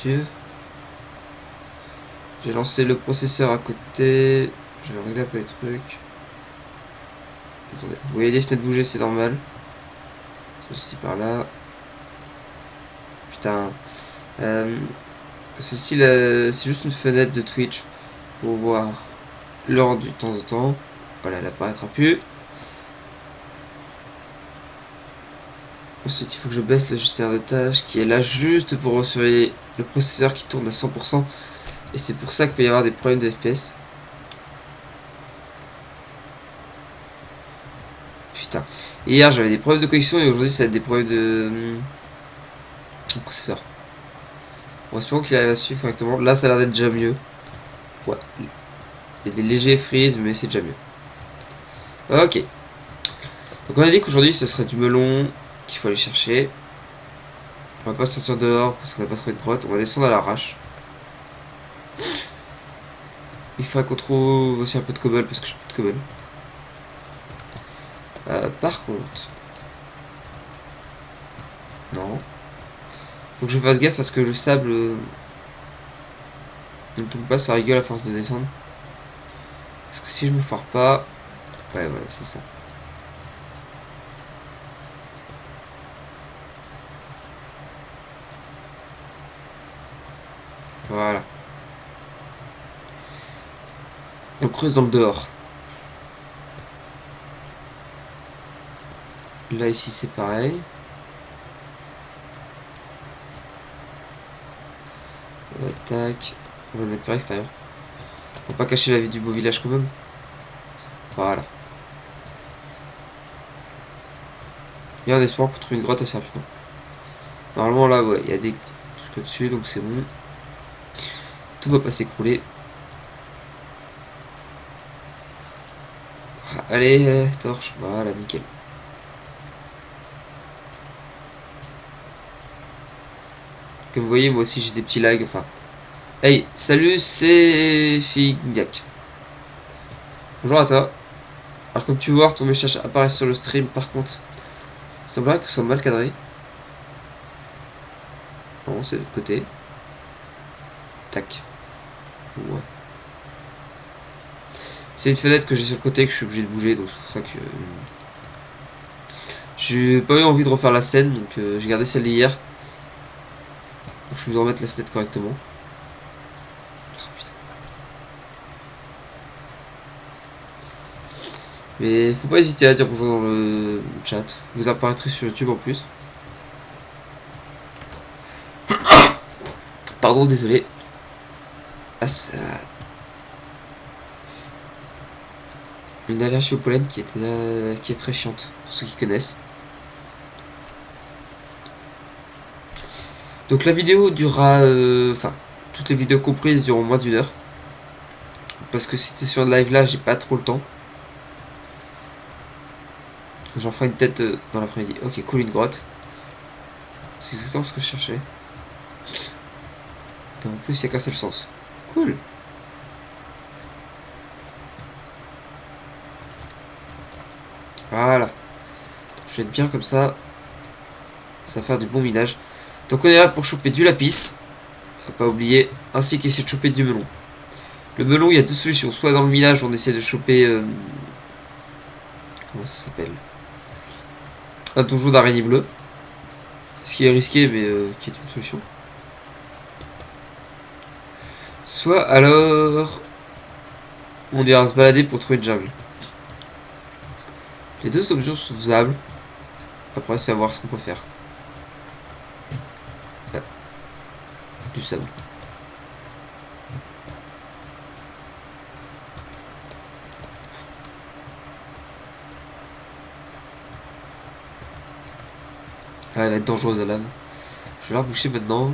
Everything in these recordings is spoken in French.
suivre. J'ai lancé le processeur à côté. Je vais régler un peu les trucs. Attendez, vous voyez les fenêtres bouger, c'est normal. Celle-ci par là. Putain. Celle-ci, c'est juste une fenêtre de Twitch pour voir l'heure du temps en temps. Voilà, elle apparaîtra plus. Ensuite, il faut que je baisse le gestionnaire de tâches qui est là juste pour surveiller le processeur qui tourne à 100%. Et c'est pour ça qu'il peut y avoir des problèmes de FPS. Putain. Hier, j'avais des problèmes de connexion et aujourd'hui, ça va être des problèmes de processeur. Bon, espérons qu'il arrive à suivre correctement. Là, ça a l'air d'être déjà mieux. Ouais. Il y a des légers freeze, mais c'est déjà mieux. Ok. Donc, on a dit qu'aujourd'hui, ce serait du melon qu'il faut aller chercher. On va pas sortir dehors parce qu'on n'a pas trouvé de grotte. On va descendre à l'arrache. Il faudrait qu'on trouve aussi un peu de cobble parce que je n'ai plus de cobble. Par contre... Non. Faut que je fasse gaffe parce que le sable ne tombe pas sur la gueule à force de descendre. Parce que si je me foire pas... Ouais, voilà, c'est ça. Voilà. On creuse dans le dehors. Là, ici, c'est pareil. On attaque. On va le mettre par l'extérieur. Pour pas cacher la vie du beau village quand même. Voilà. Et en espérant qu'on trouve une grotte assez rapidement. Normalement, là, ouais, il y a des trucs au-dessus, donc c'est bon. Tout va pas s'écrouler. Allez, torche. Voilà, nickel. Comme vous voyez, moi aussi j'ai des petits lags. Enfin, hey, salut, c'est Fignac. Bonjour à toi. Alors, comme tu vois, ton message apparaît sur le stream. Par contre, il semblerait que ce soit mal cadré. Non, c'est de l'autre côté. Tac. Ouais. C'est une fenêtre que j'ai sur le côté que je suis obligé de bouger, donc c'est pour ça que j'ai pas eu envie de refaire la scène, donc j'ai gardé celle d'hier. Donc je vais vous remettre la fenêtre correctement. Oh, putain. Mais faut pas hésiter à dire bonjour dans le chat. Vous apparaîtrez sur YouTube en plus. Pardon, désolé. Ah, ça... Une allergie au pollen qui est très chiante, pour ceux qui connaissent. Donc la vidéo durera... Enfin, toutes les vidéos comprises dureront moins d'1 heure. Parce que si c'était sur le live là, j'ai pas trop le temps. J'en ferai une tête dans l'après-midi. Ok, cool, une grotte. C'est exactement ce que je cherchais. Et en plus, il n'y a qu'un seul sens. Cool. Voilà. Donc, je vais être bien comme ça. Ça va faire du bon minage. Donc on est là pour choper du lapis. Faut pas oublier. Ainsi qu'essayer de choper du melon. Le melon, il y a deux solutions. Soit dans le minage, on essaie de choper... comment ça s'appelle? Un donjon d'araignée bleue. Ce qui est risqué, mais qui est une solution. Soit alors... on ira se balader pour trouver une jungle. Les deux options sont faisables. Après, c'est à voir ce qu'on peut faire. Ah. Du sable. Ah, elle va être dangereuse la lave. Je vais la reboucher maintenant.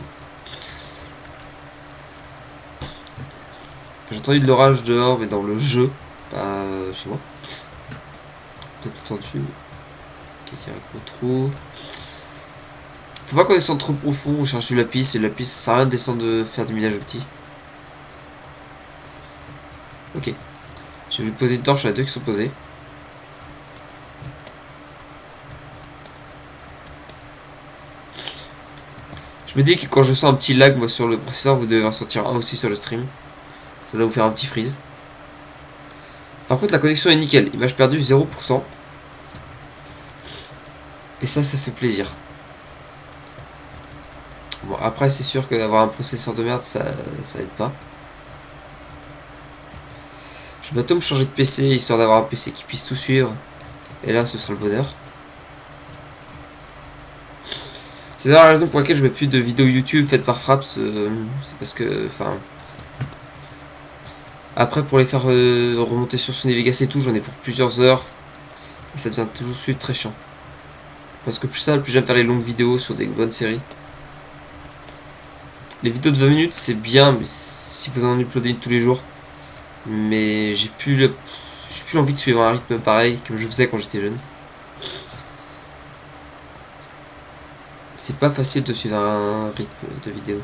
J'ai entendu de l'orage dehors, mais dans le jeu, pas chez moi. Peut-être entendu. Ok, direct au trou. Faut pas qu'on descende trop profond, on cherche du lapis, et le lapis, ça sert à rien de descendre de faire du minage petit. Ok. Je vais poser une torche à les deux qui sont posés. Je me dis que quand je sens un petit lag moi sur le processeur, vous devez en sentir un aussi sur le stream. Ça doit vous faire un petit freeze. Par contre la connexion est nickel, image perdue 0%. Et ça fait plaisir. Bon après c'est sûr que d'avoir un processeur de merde ça aide pas. Je vais bientôt me changer de PC histoire d'avoir un PC qui puisse tout suivre. Et là ce sera le bonheur. C'est d'ailleurs la raison pour laquelle je mets plus de vidéos YouTube faites par Fraps. C'est parce que, enfin, après pour les faire remonter sur Sony Vegas et tout, j'en ai pour plusieurs heures. Et ça devient toujours suite très chiant. Parce que plus ça, plus j'aime faire les longues vidéos sur des bonnes séries. Les vidéos de 20 minutes c'est bien, mais si vous en uploadez une tous les jours. Mais j'ai plus l'envie de suivre un rythme pareil comme je faisais quand j'étais jeune. C'est pas facile de suivre un rythme de vidéo.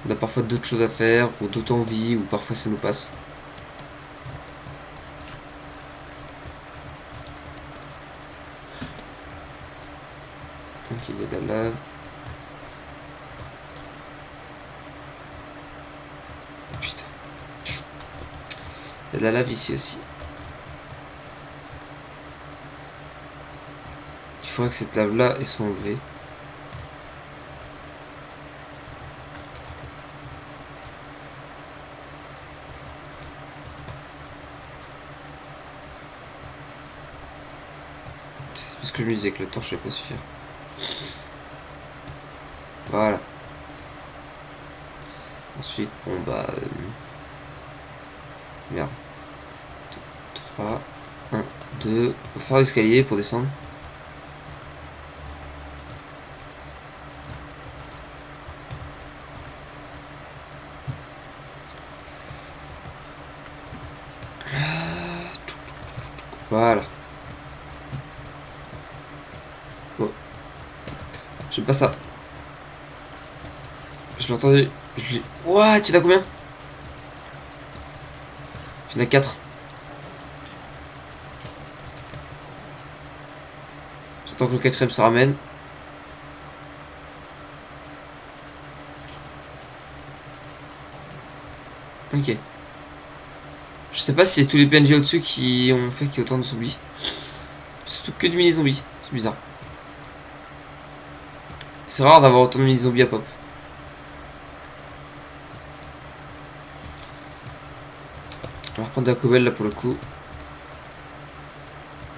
On a parfois d'autres choses à faire, ou d'autres envies, ou parfois ça nous passe. Donc il est là, là. Putain. Il y a de la lave ici aussi. Il faudrait que cette lave là soit enlevée. C'est parce que je me disais que la torche allait pas suffire. Voilà. Ensuite, bon bah... merde. 3, 1, 2... On va faire l'escalier pour descendre. Voilà. Bon. J'aime pas ça. Je l'ai entendu. Je l'ai... Ouah, tu as combien? Tu en as 4. J'attends que le 4ème se ramène. Ok. Je sais pas si c'est tous les PNG au-dessus qui ont fait qu'il y ait autant de zombies. Surtout que du mini-zombie. C'est bizarre. C'est rare d'avoir autant de mini-zombies à pop. On va reprendre de la cobble là pour le coup.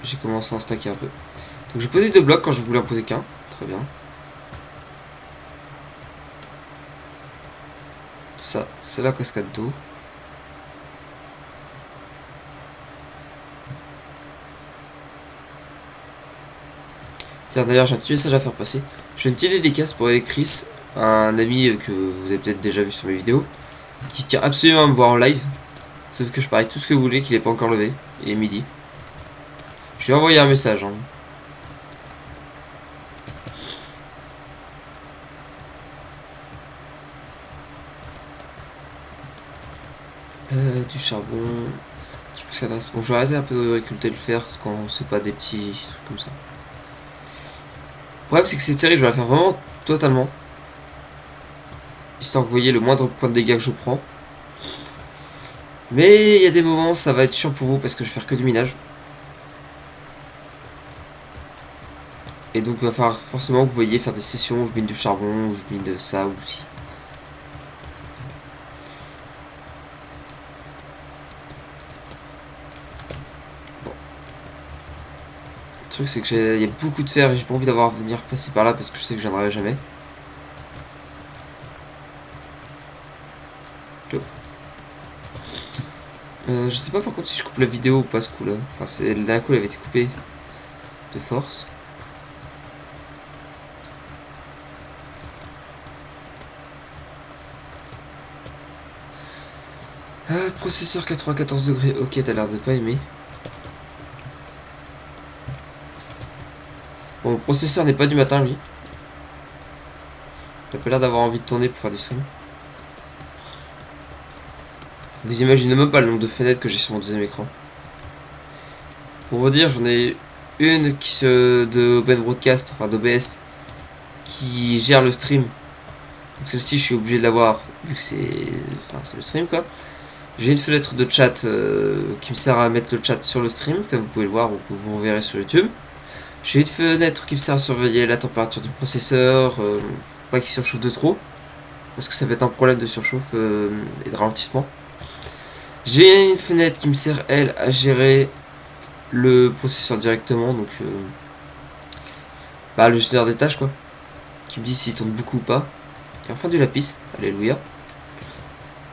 J'ai commencé à en stacker un peu. Donc j'ai posé 2 blocs quand je voulais en poser qu'un. Très bien. Ça, c'est la cascade d'eau. Tiens, d'ailleurs, j'ai un petit message à faire passer. Je fais une petite dédicace pour Electrice, un ami que vous avez peut-être déjà vu sur mes vidéos, qui tient absolument à me voir en live. Sauf que je parie tout ce que vous voulez qu'il n'est pas encore levé. Il est midi. Je lui ai envoyé un message. Hein. Du charbon. Je pense que ça intéresse. Bon, je vais arrêter un peu de récolter le fer quand c'est pas des petits trucs comme ça. Le problème c'est que cette série je vais la faire vraiment totalement. Histoire que vous voyez le moindre point de dégâts que je prends. Mais il y a des moments ça va être chiant pour vous parce que je vais faire que du minage. Et donc il va falloir forcément que vous voyez faire des sessions où je mine du charbon, où je mine de ça ou ci. Bon. Le truc c'est que il y a beaucoup de fer et j'ai pas envie d'avoir à venir passer par là parce que je sais que je viendrai jamais. Je sais pas par contre si je coupe la vidéo ou pas ce coup là. Enfin c'est le dernier coup elle avait été coupée de force. Processeur 94 degrés, ok t'as l'air de pas aimer. Bon le processeur n'est pas du matin lui. Il a pas l'air d'avoir envie de tourner pour faire du stream. Vous imaginez même pas le nombre de fenêtres que j'ai sur mon deuxième écran. Pour vous dire, j'en ai une de Open Broadcast, enfin d'OBS, qui gère le stream. Donc celle-ci, je suis obligé de l'avoir vu que c'est le stream quoi. J'ai une fenêtre de chat qui me sert à mettre le chat sur le stream, comme vous pouvez le voir ou que vous verrez sur YouTube. J'ai une fenêtre qui me sert à surveiller la température du processeur, pas qu'il surchauffe de trop, parce que ça va être un problème de surchauffe et de ralentissement. J'ai une fenêtre qui me sert, elle, à gérer le processeur directement, donc le gestionnaire des tâches, quoi, qui me dit s'il tourne beaucoup ou pas. Et enfin du lapis, alléluia.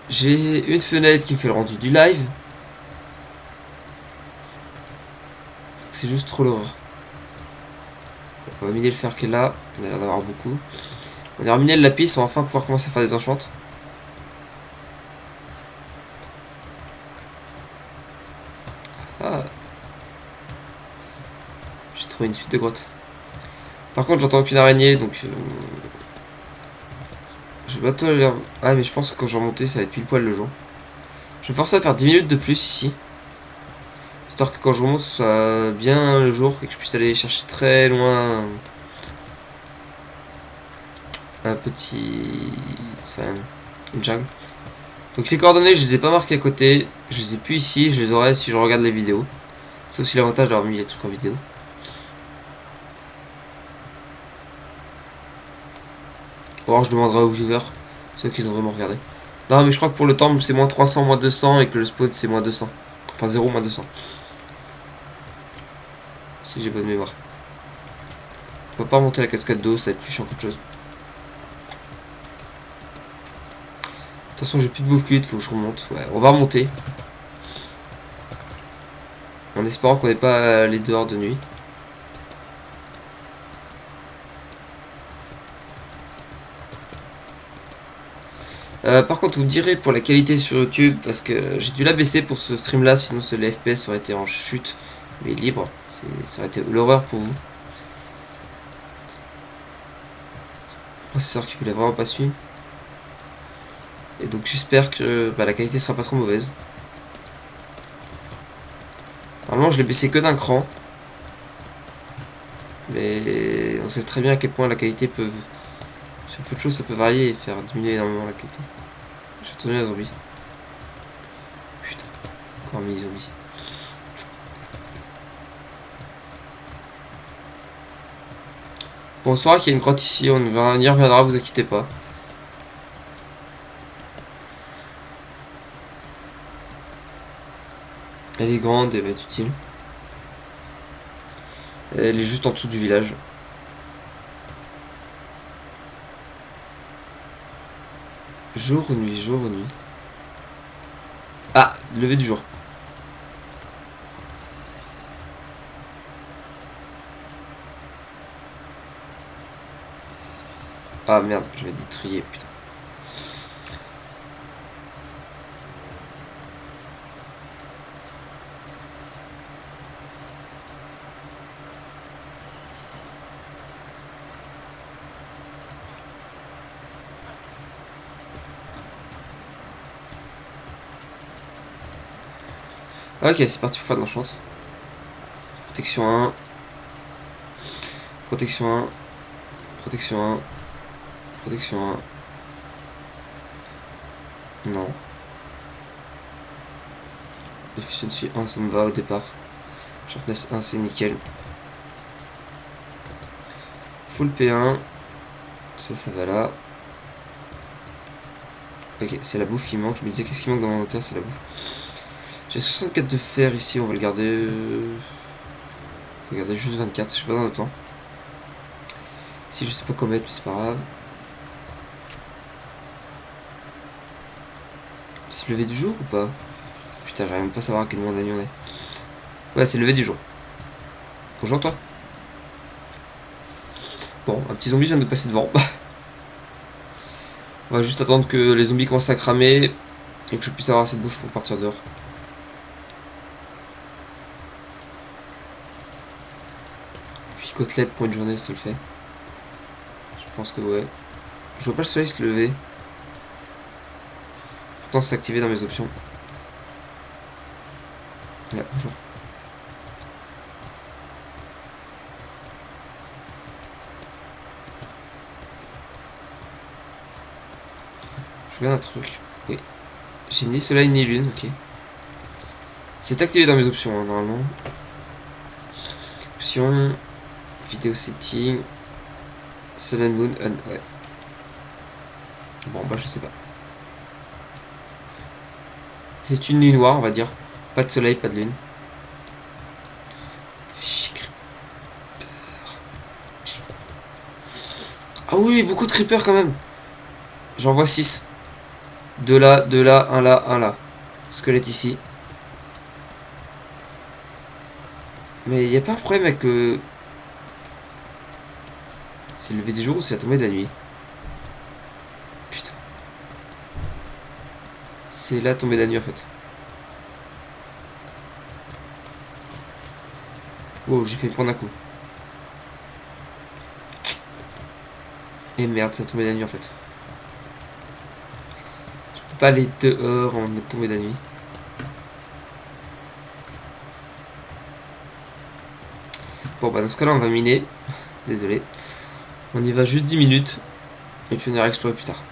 J'ai une fenêtre qui me fait le rendu du live. C'est juste trop l'horreur. On va miner le fer qui est là, on a l'air d'avoir beaucoup. On a raminé le lapis, on va enfin pouvoir commencer à faire des enchantes. Ah. J'ai trouvé une suite de grottes. Par contre, j'entends aucune araignée, donc je vais bientôt aller... Ah, mais je pense que quand je vais remonter, ça va être pile poil le jour. Je vais forcer à faire 10 minutes de plus ici. Histoire que quand je remonte, ce soit bien le jour et que je puisse aller chercher très loin un petit... une jungle. Donc les coordonnées, je les ai pas marquées à côté. Je les ai plus ici, je les aurai si je regarde les vidéos. C'est aussi l'avantage d'avoir mis les trucs en vidéo. Ou alors je demanderai aux viewers, ceux qui ont vraiment regardé. Non mais je crois que pour le temple c'est moins 300, moins 200 et que le spawn c'est moins 200. Enfin 0, moins 200. Si j'ai bonne mémoire. On va pas remonter la cascade d'eau, ça va être plus chiant qu'autre chose. De toute façon j'ai plus de bouffe cuite, faut que je remonte. Ouais, on va remonter. En espérant qu'on n'ait pas aller dehors de nuit. Par contre vous me direz pour la qualité sur YouTube, parce que j'ai dû la baisser pour ce stream là, sinon les FPS aurait été en chute, mais libre, ça aurait été l'horreur pour vous. Processeur qui voulait vraiment pas suivre. Et donc j'espère que la qualité sera pas trop mauvaise. Normalement je l'ai baissé que d'un cran, mais on sait très bien à quel point la qualité peut... Sur peu de choses ça peut varier et faire diminuer énormément la qualité. J'ai retenu un zombie. Putain, encore un mini zombie. Bon, on saura qu'il y a une grotte ici, on y reviendra, vous inquiétez pas. Elle est grande, elle va être utile. Elle est juste en dessous du village. Jour ou nuit, jour ou nuit. Ah, lever du jour. Ah merde, je vais dit trier, putain. Ok, c'est parti pour faire de la chance. Protection 1. Protection 1. Protection 1. Protection 1. Non. Efficiency 1, ça me va au départ. Sharpness 1, c'est nickel. Full P1. Ça va là. Ok, c'est la bouffe qui manque. Je me disais, qu'est-ce qui manque dans mon inventaire? C'est la bouffe. J'ai 64 de fer ici, on va le garder. On va garder juste 24, je sais pas dans le temps. Si je sais pas comment mettre, mais c'est pas grave. C'est le lever du jour ou pas? Putain, j'arrive même pas à savoir à quel moment d'année on est. Ouais, c'est le lever du jour. Bonjour toi. Bon, un petit zombie vient de passer devant. On va juste attendre que les zombies commencent à cramer et que je puisse avoir assez de bouffe pour partir dehors. Puis côtelette pour une journée, ça le fait. Je pense que ouais. Je vois pas le soleil se lever. Pourtant c'est activé dans mes options. Là, bonjour. Je regarde un truc. Oui. J'ai ni soleil ni lune, ok. C'est activé dans mes options, hein, normalement. Options. Vidéo setting. Sun and Moon on, ouais. Bon, bah, je sais pas. C'est une nuit noire, on va dire. Pas de soleil, pas de lune. Ah oui, beaucoup de creepers quand même. J'en vois 6. 2 là, 2 là, 1 là, 1 là. Squelette ici. Mais il n'y a pas un problème avec... C'est le lever du jour ou c'est la tombée de la nuit? Putain. C'est la tombée de la nuit en fait. Oh, j'ai fait prendre un coup. Et merde, c'est la tombée de la nuit en fait. Je peux pas aller dehors en mettant tombée de la nuit. Bon bah dans ce cas là on va miner. Désolé. On y va juste 10 minutes. Et puis on ira explorer plus tard.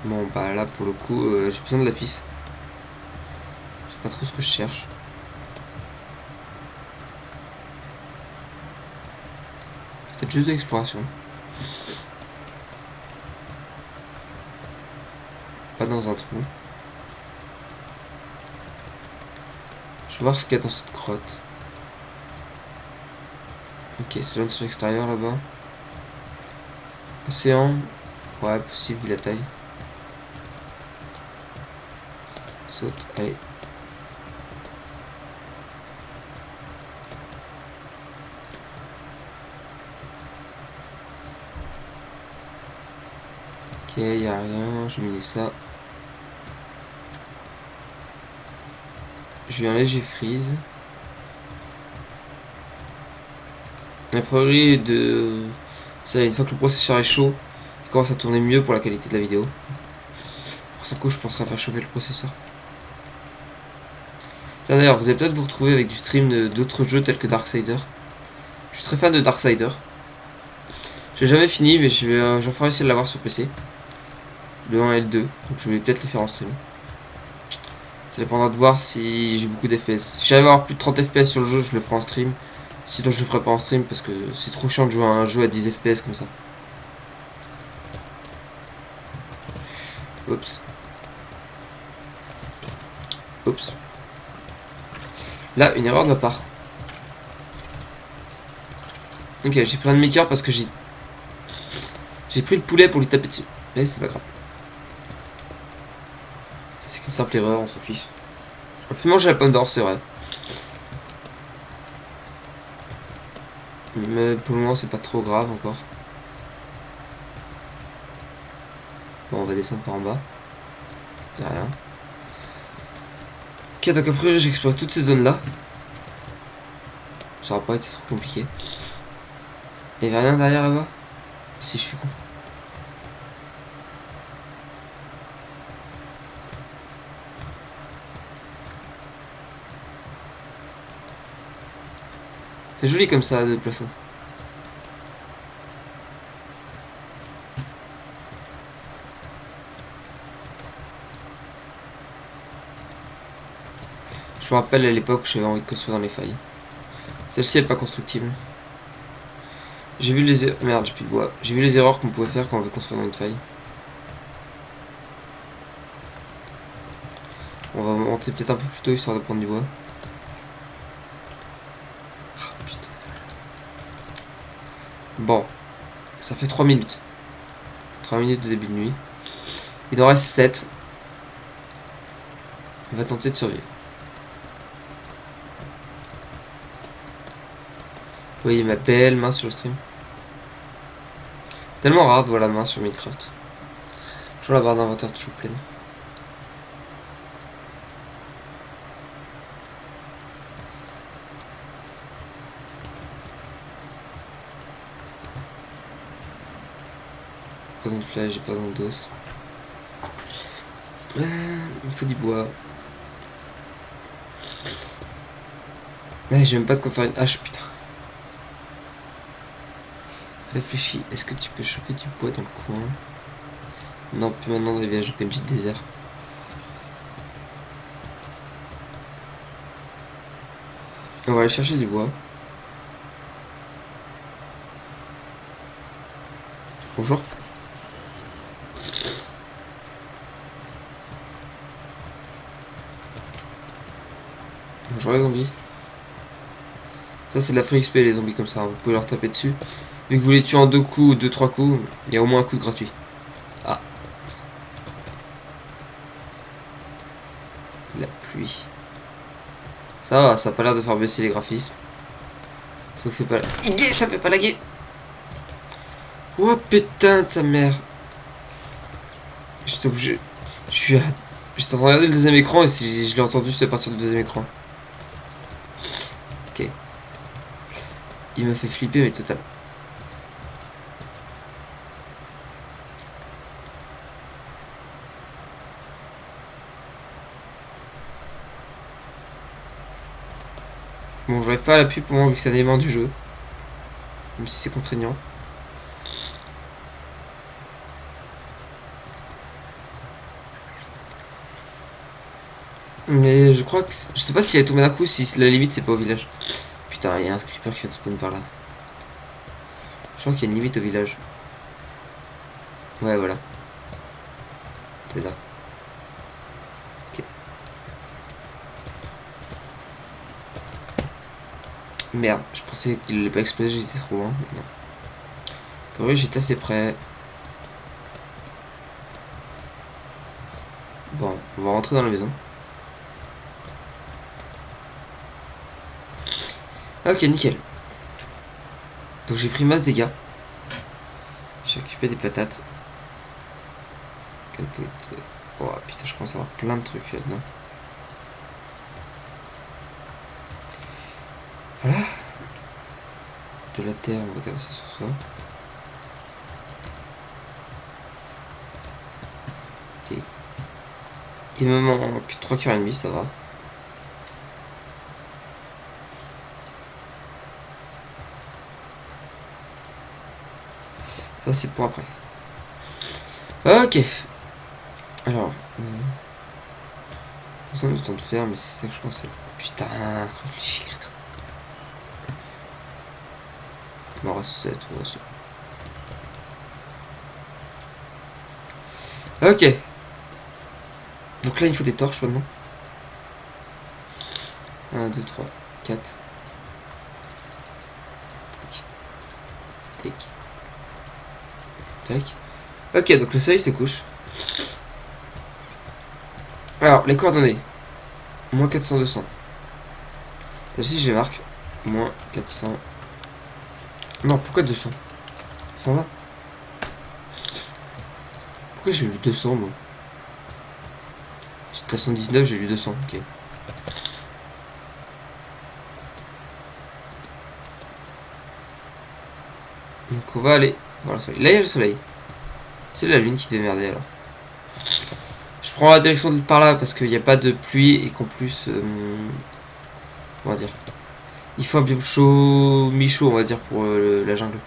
Bon bah là pour le coup j'ai besoin de la piste. Je sais pas trop ce que je cherche. Peut-être juste de l'exploration. Pas dans un trou. Je vais voir ce qu'il y a dans cette grotte. Ok, ça donne sur l'extérieur là-bas. Océan. Ouais, possible vu la taille. Saute, allez. Ok, y a rien, je vais miner ça. J'ai eu un léger freeze. A priori de ça, une fois que le processeur est chaud, il commence à tourner mieux pour la qualité de la vidéo. Pour ça coup je penserai à faire chauffer le processeur. D'ailleurs, vous allez peut-être vous retrouver avec du stream d'autres jeux tels que Darksider. Je suis très fan de Darksider. J'ai jamais fini, mais j'en ferai essayer de l'avoir sur PC. Le 1 et le 2, donc je vais peut-être les faire en stream. Ça dépendra de voir si j'ai beaucoup d'FPS. Si j'arrive à avoir plus de 30 FPS sur le jeu, je le ferai en stream. Sinon je le ferai pas en stream parce que c'est trop chiant de jouer à un jeu à 10 FPS comme ça. Oups. Oups. Là, une erreur de ma part. Ok, j'ai pris un demi-cœur parce que j'ai pris le poulet pour lui taper dessus. Mais c'est pas grave. C'est qu'une simple erreur, on s'en fiche. On peut manger la pomme d'or, c'est vrai. Mais pour le moment, c'est pas trop grave encore. Bon, on va descendre par en bas. Y'a rien. Ok, donc après, j'explore toutes ces zones-là. Ça va pas été trop compliqué. Il y avait rien derrière là-bas? Si, je suis con. C'est joli comme ça, de plafond. Je me rappelle à l'époque, j'avais envie de construire dans les failles. Celle-ci est pas constructible. J'ai vu les erreurs... Merde, j'ai plus de bois. J'ai vu les erreurs qu'on pouvait faire quand on veut construire dans une faille. On va monter peut-être un peu plus tôt histoire de prendre du bois. Ah, putain. Bon. Ça fait 3 minutes. 3 minutes de début de nuit. Il en reste 7. On va tenter de survivre. Vous voyez ma belle main sur le stream. Tellement rare de voir la main sur Minecraft. Toujours la barre d'inventaire toujours pleine. Pas besoin de flèche, j'ai pas besoin d'os. Il me faut du bois. Ouais, j'ai même pas de quoi faire une hache, putain. Réfléchis, est-ce que tu peux choper du bois dans le coin? Non, plus maintenant dans les villages de PNJ de désert. On va aller chercher du bois. Bonjour. Bonjour les zombies. Ça c'est de la free XP les zombies comme ça, vous pouvez leur taper dessus. Vu que vous les tuez en 2 coups ou 2-3 coups, il y a au moins un coup de gratuit. Ah. La pluie. Ça va, ça a pas l'air de faire baisser les graphismes. Ça fait pas ça fait pas laguer. Oh putain de sa mère. J'étais obligé. J'étais en train de regarder le deuxième écran et si je l'ai entendu c'est à partir du deuxième écran. Ok. Il m'a fait flipper mais total. Bon, j'arrive pas à l'appui pour moi vu que c'est un élément du jeu. Même si c'est contraignant. Mais je crois que... Je sais pas si elle est tombée d'un coup, si la limite c'est pas au village. Putain, il y a un creeper qui vient de spawn par là. Je crois qu'il y a une limite au village. Ouais, voilà. C'est ça. Ok. Merde, je pensais qu'il allait pas exploser, j'étais trop loin. Mais non. Pour vrai, j'étais assez près. Bon, on va rentrer dans la maison. Ok, nickel. Donc j'ai pris masse dégâts. J'ai occupé des patates. Oh putain, je commence à avoir plein de trucs là-dedans. Voilà. De la terre, on va garder ça sur soi. Ok. Il me manque 3 cœurs et demi, ça va. Ça c'est pour après. Ok. Alors. Ça nous temps de faire, mais c'est ça que je pensais. Putain, réfléchis, crétin. Il m'en reste 7, ouais, ça. Ok. Donc là, il faut des torches maintenant. 1, 2, 3, 4. Tac. Tac. Tac. Ok, donc le soleil se couche. Alors, les coordonnées. Moins 400, 200. Celle-ci, je les marque. Moins 400. Non, pourquoi 200 120. Pourquoi j'ai eu 200, moi? J'étais à 119, j'ai eu 200, ok. Donc on va aller voir le soleil. Là, il y a le soleil. C'est la lune qui devait merder, alors. Je prends la direction de par là parce qu'il n'y a pas de pluie et qu'en plus... on va dire... Il faut un biome chaud, mi-chaud, on va dire, pour la jungle.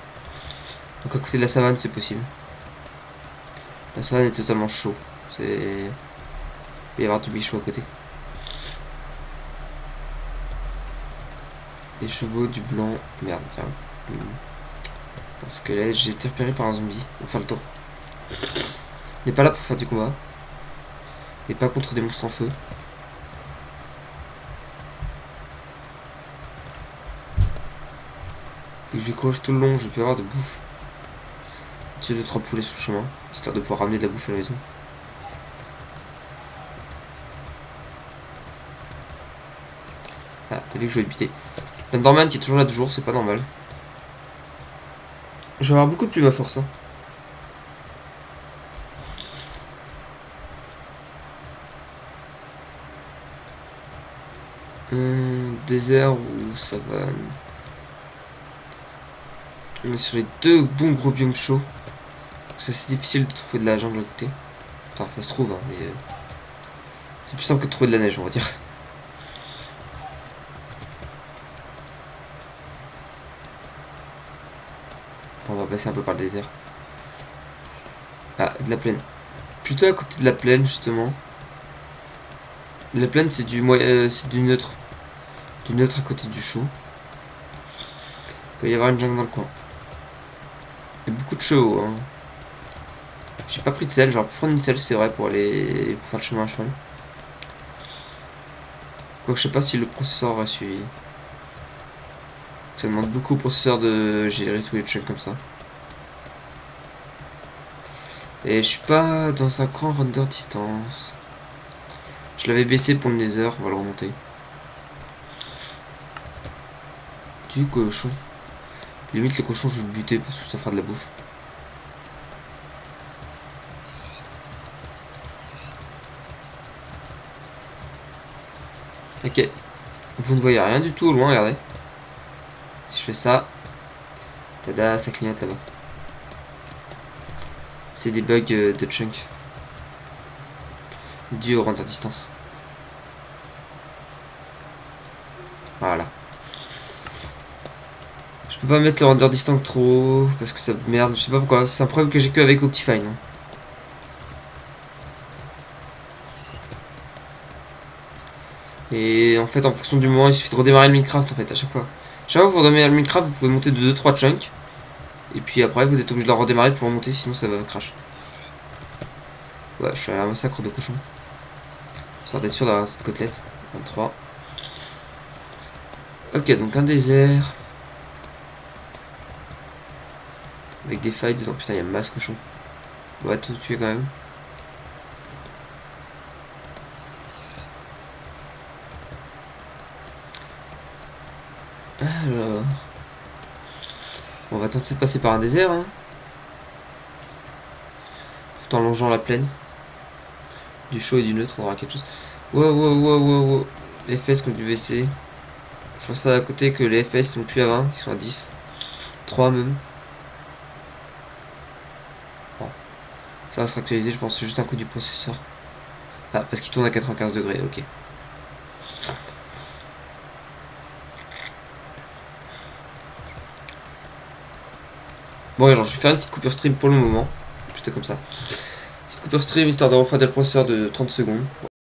Donc à côté de la savane, c'est possible. La savane est totalement chaud. C'est... Il peut y avoir du mi-chaud à côté. Des chevaux, du blanc... Merde, tiens. Parce que là, j'ai été repéré par un zombie. On va faire le tour. On n'est pas là pour faire du combat. Et pas contre des monstres en feu. Et je vais courir tout le long, je vais avoir de bouffe. Tuer 2-3 poulets sur le chemin, histoire de pouvoir ramener de la bouffe à la maison. Ah, t'as vu que je vais le buter. L'Enderman qui est toujours là de jour, c'est pas normal. Je vais avoir beaucoup de plumes à force. Hein. Désert ou savane. On est sur les deux bons gros biomes chauds. C'est assez difficile de trouver de la jungle à côté. Enfin, ça se trouve, hein, mais c'est plus simple que de trouver de la neige, on va dire. Attends, on va passer un peu par le désert. Ah, de la plaine. Plutôt à côté de la plaine, justement. La plaine, c'est du neutre. Du neutre à côté du chaud. Il peut y avoir une jungle dans le coin. Il y a beaucoup de chevaux. Hein. J'ai pas pris de sel. J'aurais pu prendre une selle, c'est vrai, pour faire le chemin à cheval. Quoique je sais pas si le processeur aura suivi. Ça demande beaucoup au processeur de gérer tous les checks comme ça. Et je suis pas dans un grand render distance. Je l'avais baissé pour le nether, on va le remonter. Du cochon. Limite les cochons je vais le buter parce que ça fera de la bouffe. Ok. Vous ne voyez rien du tout au loin, regardez. Si je fais ça. Tada, ça clignote là-bas. C'est des bugs de chunk. Dû au render distance. Voilà. Je peux pas mettre le render distance trop haut parce que ça merde, je sais pas pourquoi. C'est un problème que j'ai que avec Optifine. Hein. Et en fait, en fonction du moment, il suffit de redémarrer le Minecraft en fait à chaque fois. Chaque fois que vous redémarrez le Minecraft, vous pouvez monter de 2-3 chunks. Et puis après, vous êtes obligé de la redémarrer pour remonter, sinon ça va crash. Ouais, je suis à un massacre de cochons. Histoire d'être sûr d'avoir cette côtelette. 23. Ok, donc un désert. Avec des failles dedans. Putain, il y a masse cochon. On va tout tuer quand même. Alors. On va tenter de passer par un désert. Hein. Tout en longeant la plaine. Du chaud et du neutre, on aura quelque chose. Wow. Les FPS ont dû baisser. Je vois ça à côté que les FPS sont plus à 20, ils sont à 10. 3 même. Bon. Ça va se actualiser, je pense, c'est juste un coup du processeur. Ah, parce qu'il tourne à 95 degrés, ok. Bon, genre, je vais faire une petite coupure stream pour le moment. Plutôt comme ça. Petite coupure stream, histoire de refroidir le processeur de 30 secondes.